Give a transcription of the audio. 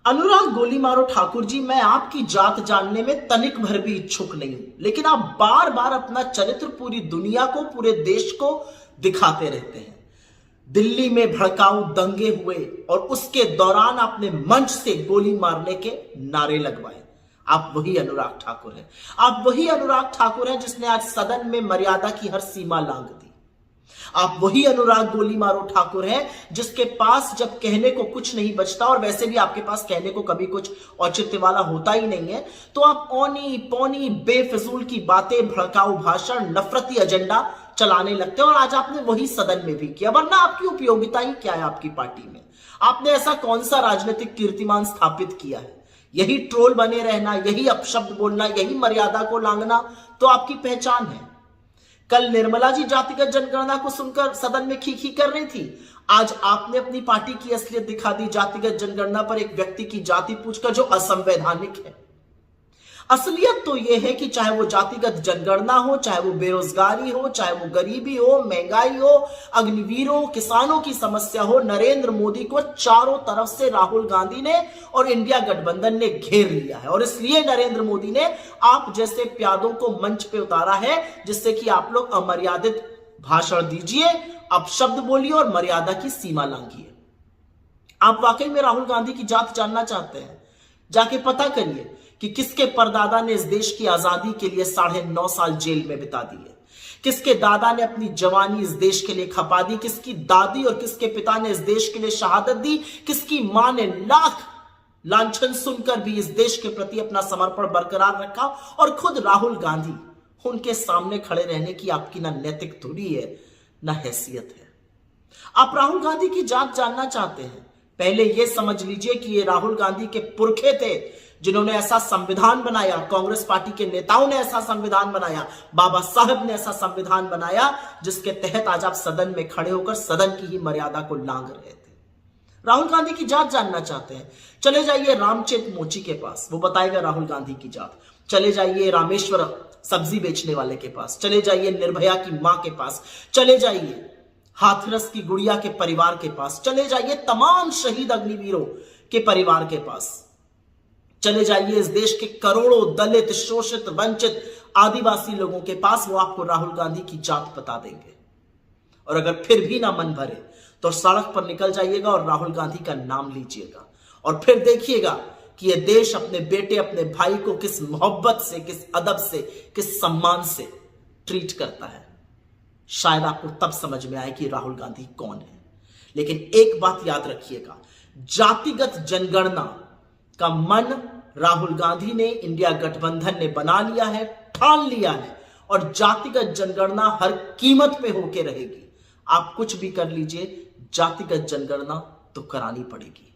अनुराग गोली मारो ठाकुर जी, मैं आपकी जात जानने में तनिक भर भी इच्छुक नहीं हूं, लेकिन आप बार बार अपना चरित्र पूरी दुनिया को, पूरे देश को दिखाते रहते हैं। दिल्ली में भड़काऊ दंगे हुए और उसके दौरान आपने मंच से गोली मारने के नारे लगवाए। आप वही अनुराग ठाकुर हैं। आप वही अनुराग ठाकुर हैं जिसने आज सदन में मर्यादा की हर सीमा लांघ दी। आप वही अनुराग गोली मारो ठाकुर हैं जिसके पास जब कहने को कुछ नहीं बचता, और वैसे भी आपके पास कहने को कभी कुछ औचित्य वाला होता ही नहीं है, तो आप औनी पौनी बेफिजूल की बातें, भड़काऊ भाषण, नफरती एजेंडा चलाने लगते हैं। और आज आपने वही सदन में भी किया, वरना आपकी उपयोगिता ही क्या है आपकी पार्टी में? आपने ऐसा कौन सा राजनीतिक कीर्तिमान स्थापित किया है? यही ट्रोल बने रहना, यही अपशब्द बोलना, यही मर्यादा को लांघना तो आपकी पहचान है। कल निर्मला जी जातिगत जनगणना को सुनकर सदन में खीखी कर रही थी, आज आपने अपनी पार्टी की असलियत दिखा दी जातिगत जनगणना पर एक व्यक्ति की जाति पूछकर, जो असंवैधानिक है। असलियत तो यह है कि चाहे वो जातिगत जनगणना हो, चाहे वो बेरोजगारी हो, चाहे वो गरीबी हो, महंगाई हो, अग्निवीर हो, किसानों की समस्या हो, नरेंद्र मोदी को चारों तरफ से राहुल गांधी ने और इंडिया गठबंधन ने घेर लिया है। और इसलिए नरेंद्र मोदी ने आप जैसे प्यादों को मंच पे उतारा है, जिससे कि आप लोग अमर्यादित भाषण दीजिए, अपशब्द बोलिए और मर्यादा की सीमा लांघिए। आप वाकई में राहुल गांधी की जात जानना चाहते हैं? जाके पता करिए कि किसके परदादा ने इस देश की आजादी के लिए 9.5 साल जेल में बिता दिए, किसके दादा ने अपनी जवानी इस देश के लिए खपा दी, किसकी दादी और किसके पिता ने इस देश के लिए शहादत दी, किसकी मां ने लाख लांछन सुनकर भी इस देश के प्रति अपना समर्पण बरकरार रखा। और खुद राहुल गांधी, उनके सामने खड़े रहने की आपकी ना नैतिक धुरी है, ना हैसियत है। आप राहुल गांधी की जात जानना चाहते हैं? पहले यह समझ लीजिए कि ये राहुल गांधी के पुरखे थे जिन्होंने ऐसा संविधान बनाया, कांग्रेस पार्टी के नेताओं ने ऐसा संविधान बनाया, बाबा साहब ने ऐसा संविधान बनाया, जिसके तहत आज आप सदन में खड़े होकर सदन की ही मर्यादा को लांघ रहे थे। राहुल गांधी की जात जानना चाहते हैं? चले जाइए रामचेत मोची के पास, वो बताएगा राहुल गांधी की जात। चले जाइए रामेश्वर सब्जी बेचने वाले के पास, चले जाइए निर्भया की मां के पास, चले जाइए हाथरस की गुड़िया के परिवार के पास, चले जाइए तमाम शहीद अग्निवीरों के परिवार के पास, चले जाइए इस देश के करोड़ों दलित, शोषित, वंचित आदिवासी लोगों के पास। वो आपको राहुल गांधी की जात बता देंगे। और अगर फिर भी ना मन भरे तो सड़क पर निकल जाइएगा और राहुल गांधी का नाम लीजिएगा, और फिर देखिएगा कि यह देश अपने बेटे, अपने भाई को किस मोहब्बत से, किस अदब से, किस सम्मान से ट्रीट करता है। शायद आपको तब समझ में आए कि राहुल गांधी कौन है। लेकिन एक बात याद रखिएगा, जातिगत जनगणना का मन राहुल गांधी ने, इंडिया गठबंधन ने बना लिया है, ठान लिया है, और जातिगत जनगणना हर कीमत पे होके रहेगी। आप कुछ भी कर लीजिए, जातिगत जनगणना तो करानी पड़ेगी।